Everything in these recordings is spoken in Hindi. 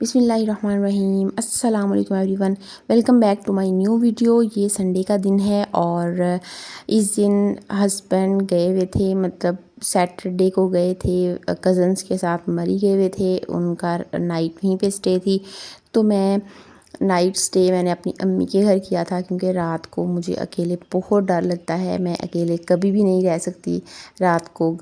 बिस्मिल्लाहिर्रहमानिर्रहीम अस्सलाम वालेकुम everyone. Welcome back to my new video. ये संडे का दिन है और इस दिन हस्बैंड गए हुए थे, मतलब सैटरडे को गए थे कज़न्स के साथ, मरी गए हुए थे। उनका नाइट वहीं पे स्टे थी, तो मैं नाइट स्टे मैंने अपनी अम्मी के घर किया था, क्योंकि रात को मुझे अकेले बहुत डर लगता है। मैं अकेले कभी भी नहीं रह सकती रात को,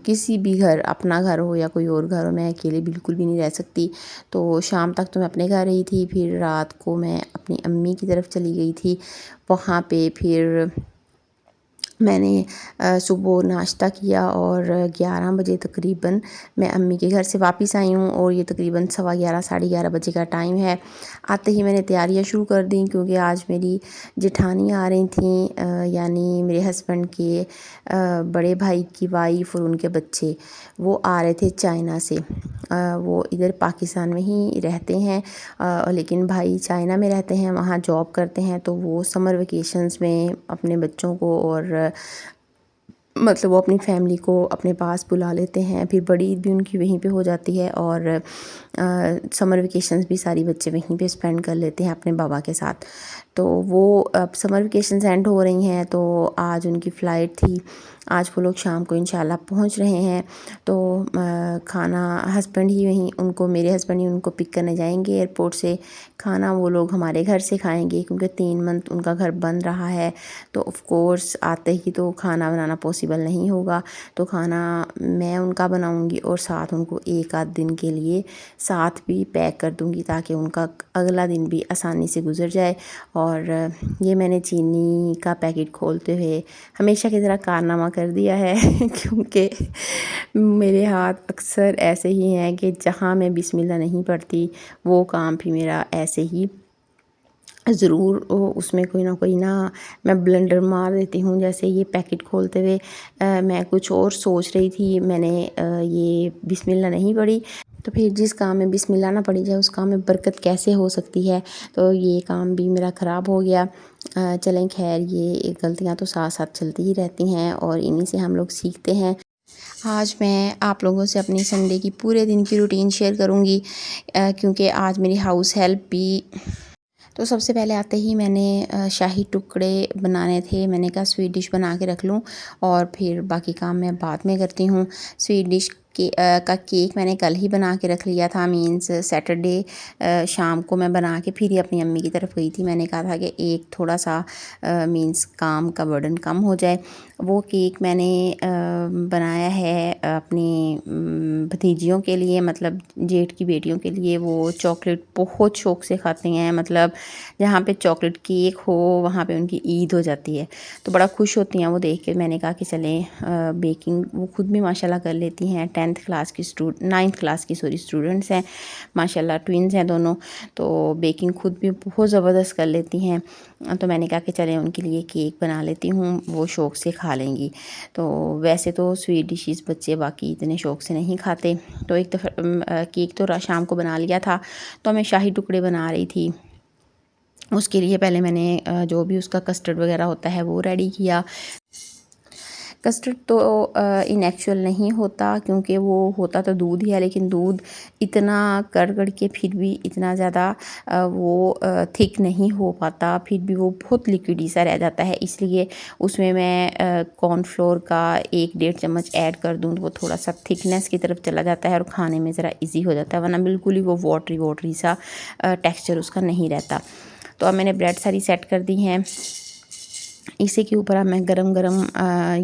किसी भी घर, अपना घर हो या कोई और घर हो, मैं अकेले बिल्कुल भी नहीं रह सकती। तो शाम तक तो मैं अपने घर रही थी, फिर रात को मैं अपनी अम्मी की तरफ चली गई थी। वहाँ पे फिर मैंने सुबह नाश्ता किया और 11 बजे तकरीबन मैं अम्मी के घर से वापस आई हूँ, और ये तकरीबन 11:15 साढ़े 11 बजे का टाइम है। आते ही मैंने तैयारियां शुरू कर दी, क्योंकि आज मेरी जेठानी आ रही थी, यानी मेरे हस्बैंड के बड़े भाई की वाइफ और उनके बच्चे, वो आ रहे थे चाइना से। वो इधर पाकिस्तान में ही रहते हैं, लेकिन भाई चाइना में रहते हैं, वहाँ जॉब करते हैं। तो वो समर वेकेशंस में अपने बच्चों को और मतलब वो अपनी फैमिली को अपने पास बुला लेते हैं। फिर बड़ी ईद भी उनकी वहीं पे हो जाती है, और समर वेकेशंस भी सारी बच्चे वहीं पे स्पेंड कर लेते हैं अपने बाबा के साथ। तो वो अब समर वेकेशंस एंड हो रही हैं, तो आज उनकी फ़्लाइट थी। आज वो लोग शाम को इंशाल्लाह पहुंच रहे हैं। तो खाना हस्बैंड ही वहीं उनको, मेरे हस्बैंड ही उनको पिक करने जाएंगे एयरपोर्ट से। खाना वो लोग हमारे घर से खाएंगे, क्योंकि 3 मंथ उनका घर बंद रहा है। तो ऑफ़ कोर्स आते ही तो खाना बनाना पॉसिबल नहीं होगा, तो खाना मैं उनका बनाऊंगी और साथ उनको एक आध दिन के लिए साथ भी पैक कर दूंगी, ताकि उनका अगला दिन भी आसानी से गुजर जाए। और ये मैंने चीनी का पैकेट खोलते हुए हमेशा की तरह कारनामा कर दिया है क्योंकि मेरे हाथ अक्सर ऐसे ही हैं कि जहाँ मैं बिस्मिल्लाह नहीं पढ़ती, वो काम भी मेरा ऐसे ही ज़रूर उसमें कोई ना मैं ब्लेंडर मार देती हूँ। जैसे ये पैकेट खोलते हुए मैं कुछ और सोच रही थी, मैंने ये बिस्मिल्लाह नहीं पढ़ी। तो फिर जिस काम में बिस्मिल्लाह ना पढ़ी जाए, उस काम में बरकत कैसे हो सकती है। तो ये काम भी मेरा ख़राब हो गया। चलें खैर, ये गलतियाँ तो साथ साथ चलती ही रहती हैं, और इन्हीं से हम लोग सीखते हैं। आज मैं आप लोगों से अपनी संडे की पूरे दिन की रूटीन शेयर करूँगी, क्योंकि आज मेरी हाउस हेल्प भी। तो सबसे पहले आते ही मैंने शाही टुकड़े बनाने थे। मैंने कहा स्वीट डिश बना के रख लूँ, और फिर बाकी काम मैं बाद में करती हूँ। स्वीट डिश का केक मैंने कल ही बना के रख लिया था, मीन्स सैटरडे शाम को मैं बना के फिर ही अपनी अम्मी की तरफ गई थी। मैंने कहा था कि एक थोड़ा सा मीन्स काम का बर्डन कम हो जाए। वो केक मैंने बनाया है अपनी भतीजियों के लिए, मतलब जेठ की बेटियों के लिए। वो चॉकलेट बहुत शौक़ से खाती हैं, मतलब जहाँ पे चॉकलेट केक हो वहाँ पे उनकी ईद हो जाती है, तो बड़ा खुश होती हैं वो देख के। मैंने कहा कि चलें बेकिंग वो खुद भी माशाल्लाह कर लेती हैं। 9th क्लास की स्टूडेंट्स हैं माशाल्लाह, ट्विन्स हैं दोनों। तो बेकिंग खुद भी बहुत ज़बरदस्त कर लेती हैं। तो मैंने कहा कि चलें उनके लिए केक बना लेती हूँ, वो शौक़ से खा लेंगी। तो वैसे तो स्वीट डिशेस बच्चे बाकी इतने शौक़ से नहीं खाते। तो एक दफ़ा केक तो शाम को बना लिया था, तो मैं शाही टुकड़े बना रही थी। उसके लिए पहले मैंने जो भी उसका कस्टर्ड वगैरह होता है वो रेडी किया। कस्टर्ड तो इन एक्चुअल नहीं होता, क्योंकि वो होता तो दूध ही है, लेकिन दूध इतना कड़ के फिर भी इतना ज़्यादा वो थिक नहीं हो पाता, फिर भी वो बहुत लिक्विडी सा रह जाता है। इसलिए उसमें मैं कॉर्नफ्लोर का 1-1.5 चम्मच ऐड कर दूँ, तो वो थोड़ा सा थिकनेस की तरफ चला जाता है और खाने में ज़रा इजी हो जाता है, वरना बिल्कुल ही वो वाटरी सा टेक्स्चर उसका नहीं रहता। तो अब मैंने ब्रेड सारी सेट कर दी हैं। इसी के ऊपर अब मैं गरम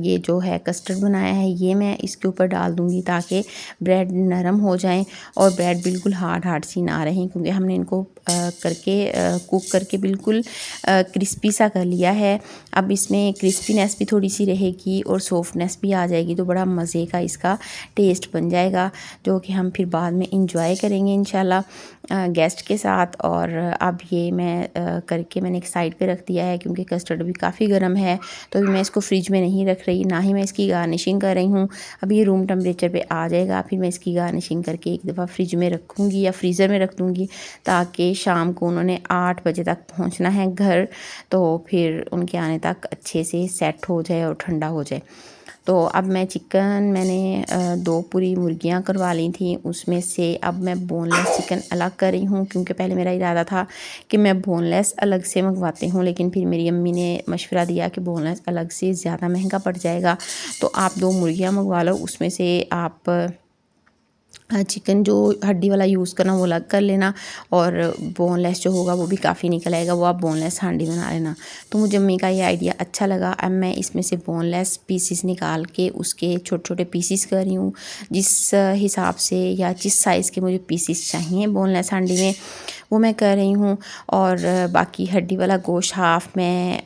ये जो है कस्टर्ड बनाया है, ये मैं इसके ऊपर डाल दूँगी, ताकि ब्रेड नरम हो जाएं और ब्रेड बिल्कुल हार्ड सी ना रहें, क्योंकि हमने इनको कुक करके बिल्कुल क्रिस्पी सा कर लिया है। अब इसमें क्रिस्पीनेस भी थोड़ी सी रहेगी और सॉफ्टनेस भी आ जाएगी, तो बड़ा मज़े का इसका टेस्ट बन जाएगा, जो कि हम फिर बाद में इंजॉय करेंगे इंशाल्लाह गेस्ट के साथ। और अब ये मैं करके मैंने एक साइड पे रख दिया है, क्योंकि कस्टर्ड भी काफ़ी गर्म है, तो अभी मैं इसको फ्रिज में नहीं रख रही, ना ही मैं इसकी गार्निशिंग कर रही हूँ। अभी ये रूम टेम्परेचर पे आ जाएगा, फिर मैं इसकी गार्निशिंग करके एक दफ़ा फ्रिज में रखूँगी या फ्रीज़र में रख दूँगी, ताकि शाम को उन्होंने 8 बजे तक पहुँचना है घर, तो फिर उनके आने तक अच्छे से सेट हो जाए और ठंडा हो जाए। तो अब मैं चिकन मैंने 2 पूरी मुर्गियाँ करवा ली थी, उसमें से अब मैं बोनलेस चिकन अलग कर रही हूँ, क्योंकि पहले मेरा इरादा था कि मैं बोनलेस अलग से मंगवाती हूँ, लेकिन फिर मेरी अम्मी ने मशवरा दिया कि बोनलेस अलग से ज़्यादा महंगा पड़ जाएगा, तो आप 2 मुर्गियाँ मंगवा लो, उसमें से आप चिकन जो हड्डी वाला यूज़ करना वो अलग कर लेना, और बोनलेस जो होगा वो भी काफ़ी निकल आएगा, वो आप बोनलेस हांडी बना लेना। तो मुझे अम्मी का ये आइडिया अच्छा लगा। अब मैं इसमें से बोनलेस पीसेस निकाल के उसके छोटे छोटे पीसेस कर रही हूँ, जिस हिसाब से या जिस साइज़ के मुझे पीसेस चाहिए बोनलेस हांडी में वो मैं कर रही हूँ। और बाकी हड्डी वाला गोश्त हाफ़ मैं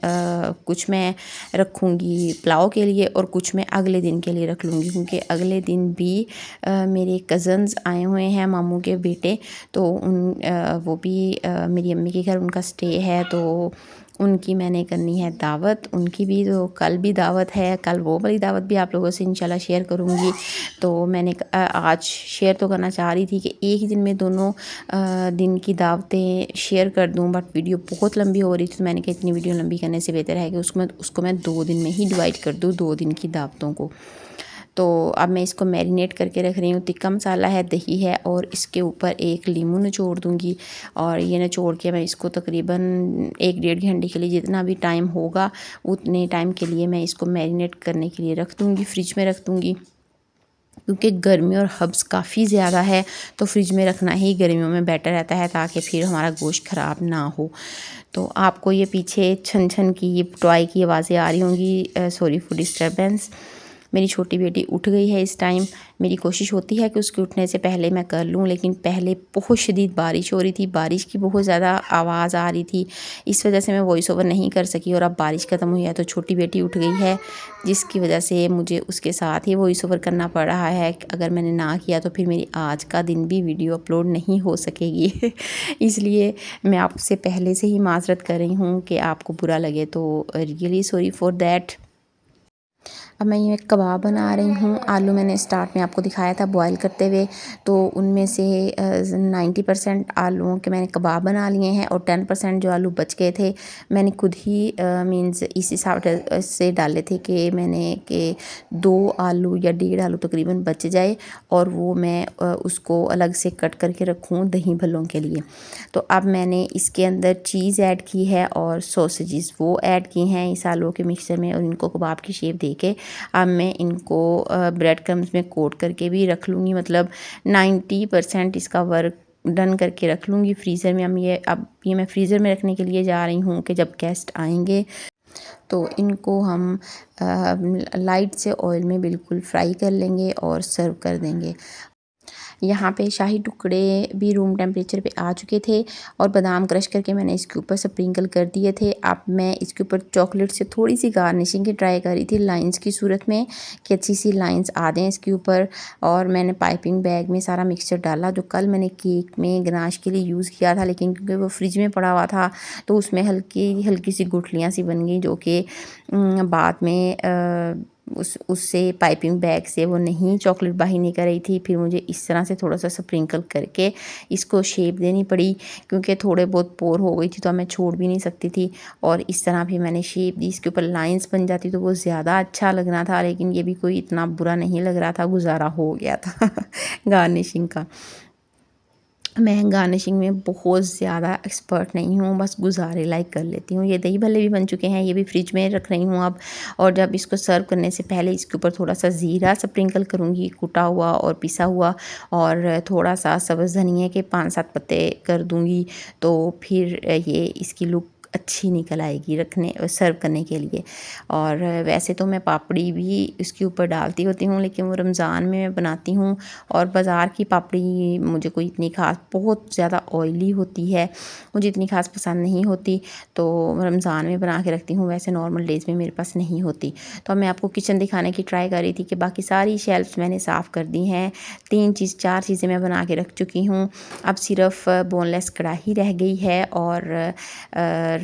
कुछ मैं रखूँगी पुलाव के लिए और कुछ मैं अगले दिन के लिए रख लूँगी, क्योंकि अगले दिन भी मेरे कज़न्स आए हुए हैं, मामू के बेटे, तो वो भी मेरी अम्मी के घर उनका स्टे है, तो उनकी मैंने करनी है दावत, उनकी भी। तो कल भी दावत है, कल वो वाली दावत भी आप लोगों से इंशाल्लाह शेयर करूँगी। तो मैंने आज शेयर तो करना चाह रही थी कि एक ही दिन में दोनों दिन की दावतें शेयर कर दूं, बट वीडियो बहुत लंबी हो रही थी, तो मैंने कहा इतनी वीडियो लंबी करने से बेहतर है कि उसको मैं 2 दिन में ही डिवाइड कर दूं, 2 दिन की दावतों को। तो अब मैं इसको मैरिनेट करके रख रही हूँ। टिक्का मसाला है, दही है, और इसके ऊपर एक लीमू निचोड़ दूँगी, और ये निचोड़ के मैं इसको तकरीबन 1 डेढ़ घंटे के लिए, जितना भी टाइम होगा उतने टाइम के लिए मैं इसको मैरिनेट करने के लिए रख दूँगी, फ्रिज में रख दूँगी। क्योंकि गर्मी और हब्स काफ़ी ज़्यादा है, तो फ्रिज में रखना ही गर्मियों में बेटर रहता है, ताकि फिर हमारा गोश्त ख़राब ना हो। तो आपको ये पीछे छन छन की, ये टॉय की आवाज़ें आ रही होंगी, सॉरी फॉर डिस्टर्बेंस। मेरी छोटी बेटी उठ गई है इस टाइम। मेरी कोशिश होती है कि उसके उठने से पहले मैं कर लूँ, लेकिन पहले बहुत शदीद बारिश हो रही थी, बारिश की बहुत ज़्यादा आवाज़ आ रही थी, इस वजह से मैं वॉइस ओवर नहीं कर सकी। और अब बारिश ख़त्म हुई है तो छोटी बेटी उठ गई है, जिसकी वजह से मुझे उसके साथ ही वॉइस ओवर करना पड़ रहा है। अगर मैंने ना किया तो फिर मेरी आज का दिन भी वीडियो अपलोड नहीं हो सकेगी इसलिए मैं आपसे पहले से ही माज़रत कर रही हूँ कि आपको बुरा लगे तो रियली सॉरी फॉर दैट। अब मैं ये कबाब बना रही हूँ। आलू मैंने स्टार्ट में आपको दिखाया था बॉयल करते हुए, तो उनमें से 90% आलूओं के मैंने कबाब बना लिए हैं, और 10% जो आलू बच गए थे मैंने खुद ही मीन्स इस हिसाब से डाले थे कि मैंने कि 2 आलू या 1.5 आलू तकरीबन बच जाए, और वो मैं उसको अलग से कट करके रखूँ दही भल्लों के लिए। तो अब मैंने इसके अंदर चीज़ ऐड की है और सॉसेजेस वो ऐड की हैं इस आलू के मिक्सचर में, और इनको कबाब की शेप दे के अब मैं इनको ब्रेड क्रम्स में कोट करके भी रख लूँगी, मतलब 90% इसका वर्क डन करके रख लूँगी फ्रीज़र में। अब ये मैं फ्रीज़र में रखने के लिए जा रही हूँ कि जब गेस्ट आएंगे तो इनको हम लाइट से ऑयल में बिल्कुल फ्राई कर लेंगे और सर्व कर देंगे। यहाँ पे शाही टुकड़े भी रूम टेम्परेचर पे आ चुके थे, और बादाम क्रश करके मैंने इसके ऊपर स्प्रिंकल कर दिए थे। अब मैं इसके ऊपर चॉकलेट से थोड़ी सी गार्निशिंग की ट्राई कर रही थी लाइंस की सूरत में, कि अच्छी सी लाइंस आ दें इसके ऊपर। और मैंने पाइपिंग बैग में सारा मिक्सचर डाला, जो कल मैंने केक में गनाश के लिए यूज़ किया था, लेकिन क्योंकि वो फ्रिज में पड़ा हुआ था तो उसमें हल्की हल्की सी गुठलियाँ सी बन गई, जो कि बाद में उससे पाइपिंग बैग से वो नहीं चॉकलेट बाहर निकल रही थी। फिर मुझे इस तरह से थोड़ा सा स्प्रिंकल करके इसको शेप देनी पड़ी, क्योंकि थोड़े बहुत पोर हो गई थी तो मैं छोड़ भी नहीं सकती थी। और इस तरह भी मैंने शेप दी, इसके ऊपर लाइंस बन जाती तो वो ज़्यादा अच्छा लगना था, लेकिन ये भी कोई इतना बुरा नहीं लग रहा था, गुजारा हो गया था गार्निशिंग का। मैं गार्निशिंग में बहुत ज़्यादा एक्सपर्ट नहीं हूँ, बस गुजारे लाइक कर लेती हूँ। ये दही भल्ले भी बन चुके हैं, ये भी फ्रिज में रख रही हूँ अब। और जब इसको सर्व करने से पहले इसके ऊपर थोड़ा सा ज़ीरा स्प्रिंकल करूँगी, कुटा हुआ और पिसा हुआ, और थोड़ा सा सब्ज़ धनिया के 5-7 पत्ते कर दूँगी, तो फिर ये इसकी लुक अच्छी निकल आएगी रखने सर्व करने के लिए। और वैसे तो मैं पापड़ी भी इसके ऊपर डालती होती हूँ, लेकिन वो रमज़ान में मैं बनाती हूँ, और बाज़ार की पापड़ी मुझे कोई इतनी ख़ास, बहुत ज़्यादा ऑयली होती है, मुझे इतनी ख़ास पसंद नहीं होती, तो रमज़ान में बना के रखती हूँ, वैसे नॉर्मल डेज़ में मेरे पास नहीं होती। तो अब मैं आपको किचन दिखाने की ट्राई कर रही थी कि बाकी सारी शेल्फ्स मैंने साफ़ कर दी हैं, 4 चीज़ें मैं बना के रख चुकी हूँ। अब सिर्फ बोनलेस कढ़ाई रह गई है, और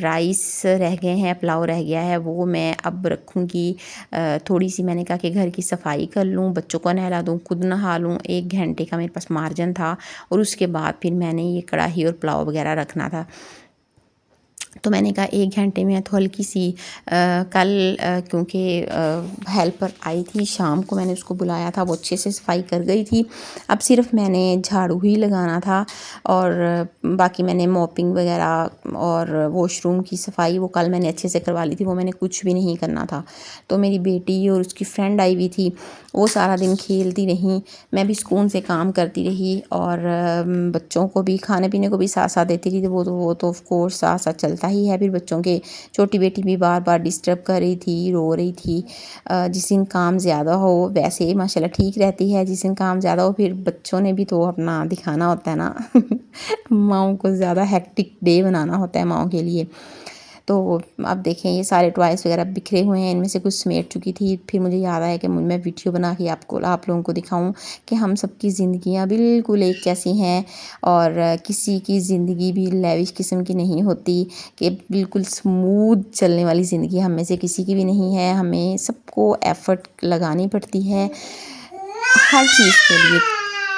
राइस रह गए हैं, पुलाव रह गया है, वो मैं अब रखूँगी। थोड़ी सी मैंने कहा कि घर की सफाई कर लूँ, बच्चों को नहला दूँ, खुद नहा लूँ, 1 घंटे का मेरे पास मार्जिन था, और उसके बाद फिर मैंने ये कढ़ाई और पुलाव वगैरह रखना था। तो मैंने कहा 1 घंटे में तो हल्की सी कल क्योंकि हेल्पर आई थी शाम को, मैंने उसको बुलाया था, वो अच्छे से सफाई कर गई थी। अब सिर्फ मैंने झाड़ू ही लगाना था और बाकी मैंने मॉपिंग वगैरह और वॉशरूम की सफाई वो कल मैंने अच्छे से करवा ली थी, वो मैंने कुछ भी नहीं करना था। तो मेरी बेटी और उसकी फ्रेंड आई हुई थी, वो सारा दिन खेलती रहीं, मैं भी सुकून से काम करती रही और बच्चों को भी खाने पीने को भी साथ साथ देती रही। वो तो ऑफ कोर्स साथ साथ चलता ही है। फिर बच्चों के छोटी बेटी भी बार बार डिस्टर्ब कर रही थी, रो रही थी। जिस दिन काम ज़्यादा हो वैसे ही माशाल्लाह ठीक रहती है, जिस दिन काम ज़्यादा हो फिर बच्चों ने भी तो अपना दिखाना होता है ना माँओं को ज़्यादा हेक्टिक डे बनाना होता है माँओं के लिए। तो अब देखें ये सारे टॉयज़ वगैरह बिखरे हुए हैं, इनमें से कुछ समेट चुकी थी। फिर मुझे याद आया कि मैं वीडियो बना के आप लोगों को दिखाऊं कि हम सबकी ज़िंदगियां बिल्कुल एक जैसी हैं और किसी की ज़िंदगी भी लेविश किस्म की नहीं होती, कि बिल्कुल स्मूथ चलने वाली ज़िंदगी हम में से किसी की भी नहीं है। हमें सबको एफ़र्ट लगानी पड़ती है हर चीज़ के लिए।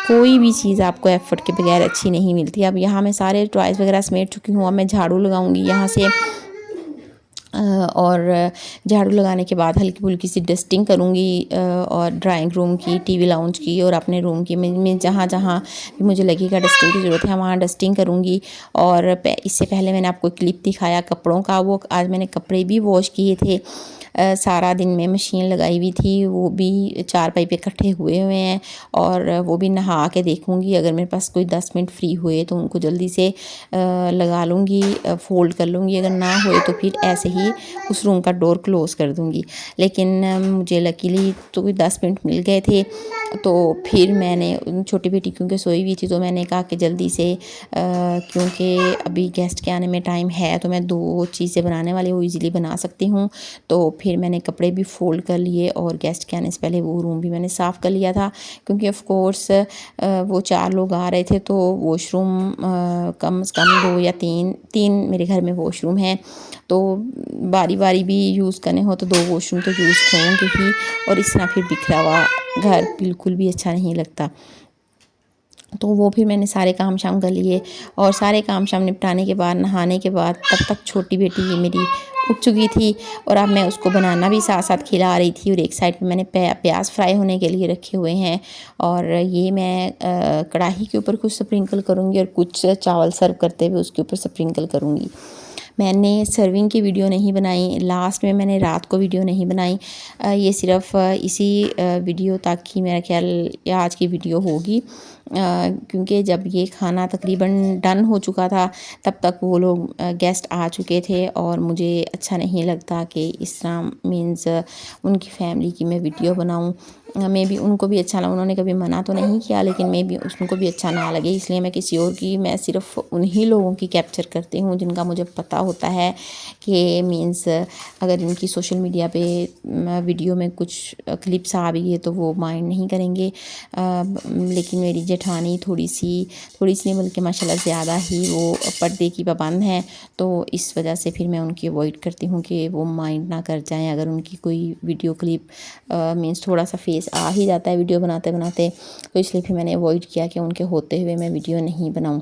कोई भी चीज़ आपको एफ़र्ट के बगैर अच्छी नहीं मिलती। अब यहाँ मैं सारे टॉयज़ वगैरह समेट चुकी हूँ, अब मैं झाड़ू लगाऊंगी यहाँ से और झाड़ू लगाने के बाद हल्की फुल्की सी डस्टिंग करूँगी और ड्राइंग रूम की, टीवी लाउंज की और अपने रूम की। मैं जहाँ जहाँ भी मुझे लगेगा डस्टिंग की ज़रूरत है वहाँ डस्टिंग करूँगी। और इससे पहले मैंने आपको क्लिप दिखाया कपड़ों का, वो आज मैंने कपड़े भी वॉश किए थे। सारा दिन में मशीन लगाई हुई थी, वो भी 4 पाइप इकट्ठे हुए हैं और वो भी नहा के देखूँगी। अगर मेरे पास कोई 10 मिनट फ्री हुए तो उनको जल्दी से लगा लूँगी, फ़ोल्ड कर लूँगी। अगर ना हुए तो फिर ऐसे ही उस रूम का डोर क्लोज़ कर दूँगी। लेकिन मुझे लकीली तो कोई 10 मिनट मिल गए थे, तो फिर मैंने छोटी बेटी क्योंकि सोई हुई थी तो मैंने कहा कि जल्दी से क्योंकि अभी गेस्ट के आने में टाइम है तो मैं 2 चीज़ें बनाने वाली वो ईज़िली बना सकती हूँ। तो फिर मैंने कपड़े भी फ़ोल्ड कर लिए और गेस्ट के आने से पहले वो रूम भी मैंने साफ़ कर लिया था, क्योंकि ऑफ़ कोर्स वो 4 लोग आ रहे थे तो वॉशरूम कम से कम 2 या 3 मेरे घर में वॉशरूम हैं। तो बारी बारी भी यूज़ करने हो तो 2 वॉशरूम तो यूज़ होंगे ही, और इस तरह फिर बिखरा हुआ घर बिल्कुल भी अच्छा नहीं लगता। तो वो फिर मैंने सारे काम शाम कर लिए और सारे काम शाम निपटाने के बाद नहाने के बाद तब तक छोटी बेटी ये मेरी उठ चुकी थी और अब मैं उसको बनाना भी साथ साथ खिला रही थी। और एक साइड पे मैंने प्याज फ्राई होने के लिए रखे हुए हैं और ये मैं कढ़ाई के ऊपर कुछ स्प्रिंकल करूँगी और कुछ चावल सर्व करते हुए उसके ऊपर स्प्रिंकल करूँगी। मैंने सर्विंग की वीडियो नहीं बनाई, लास्ट में मैंने रात को वीडियो नहीं बनाई। ये सिर्फ इसी वीडियो तक ही मेरा ख्याल आज की वीडियो होगी, क्योंकि जब ये खाना तकरीबन डन हो चुका था तब तक वो लोग गेस्ट आ चुके थे और मुझे अच्छा नहीं लगता कि इस तरह मीन्स उनकी फैमिली की मैं वीडियो बनाऊं। मे भी उनको भी अच्छा ना, उन्होंने कभी मना तो नहीं किया लेकिन मे भी उनको भी अच्छा ना लगे, इसलिए मैं किसी और की, मैं सिर्फ उन्हीं लोगों की कैप्चर करती हूँ जिनका मुझे पता होता है कि मीन्स अगर इनकी सोशल मीडिया पे वीडियो में कुछ क्लिप्स आ भी है तो वो माइंड नहीं करेंगे। लेकिन मेरी जेठानी थोड़ी सी नहीं बल्कि माशाल्लाह ज़्यादा ही वो पर्दे की पाबंद हैं, तो इस वजह से फिर मैं उनकी अवॉइड करती हूँ कि वो माइंड ना कर जाएं अगर उनकी कोई वीडियो क्लिप मीन्स थोड़ा सा फेस आ ही जाता है वीडियो बनाते बनाते, तो इसलिए फिर मैंने अवॉइड किया कि उनके होते हुए मैं वीडियो नहीं बनाऊँ।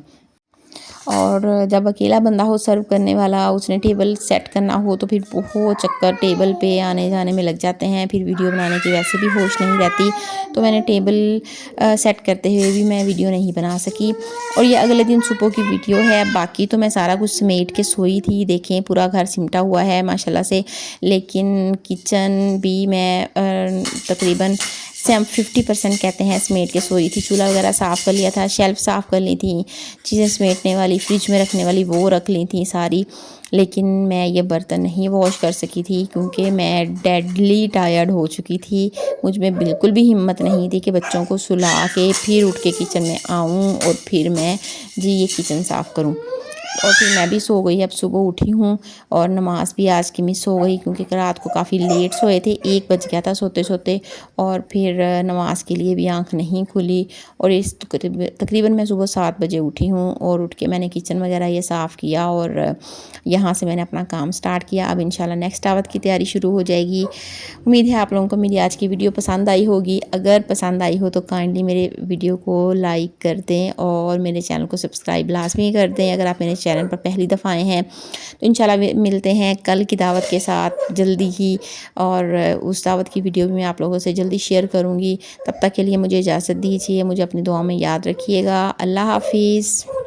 और जब अकेला बंदा हो सर्व करने वाला, उसने टेबल सेट करना हो तो फिर बहुत चक्कर टेबल पे आने जाने में लग जाते हैं, फिर वीडियो बनाने की वैसे भी होश नहीं रहती। तो मैंने टेबल सेट करते हुए भी मैं वीडियो नहीं बना सकी। और ये अगले दिन सुबह की वीडियो है। बाकी तो मैं सारा कुछ समेट के सोई थी, देखें पूरा घर सिमटा हुआ है माशाल्लाह से, लेकिन किचन भी मैं तकरीबन 50% कहते हैं समेट के सोई थी। चूल्हा वगैरह साफ़ कर लिया था, शेल्फ़ साफ़ कर ली थी, चीज़ें समेटने वाली फ्रिज में रखने वाली वो रख ली थी सारी, लेकिन मैं ये बर्तन नहीं वॉश कर सकी थी क्योंकि मैं डेडली टायर्ड हो चुकी थी। मुझ में बिल्कुल भी हिम्मत नहीं थी कि बच्चों को सुला के फिर उठ के किचन में आऊँ और फिर मैं ये किचन साफ़ करूँ। और फिर मैं भी सो गई। अब सुबह उठी हूँ और नमाज़ भी आज की मिस हो गई क्योंकि रात को काफ़ी लेट सोए थे, 1 बज गया था सोते सोते, और फिर नमाज़ के लिए भी आँख नहीं खुली। और इस तकरीबन मैं सुबह 7 बजे उठी हूँ और उठ के मैंने किचन वगैरह ये साफ़ किया और यहाँ से मैंने अपना काम स्टार्ट किया। अब इंशाल्लाह नेक्स्ट दावत की तैयारी शुरू हो जाएगी। उम्मीद है आप लोगों को मेरी आज की वीडियो पसंद आई होगी। अगर पसंद आई हो तो काइंडली मेरे वीडियो को लाइक कर दें और मेरे चैनल को सब्सक्राइब लाजमी कर दें। अगर आप मेरे चैनल पर पहली दफ़ा आए हैं तो इंशाल्लाह मिलते हैं कल की दावत के साथ जल्दी ही, और उस दावत की वीडियो भी मैं आप लोगों से जल्दी शेयर करूँगी। तब तक के लिए मुझे इजाज़त दीजिए, मुझे अपनी दुआ में याद रखिएगा। अल्लाह हाफ़िज़।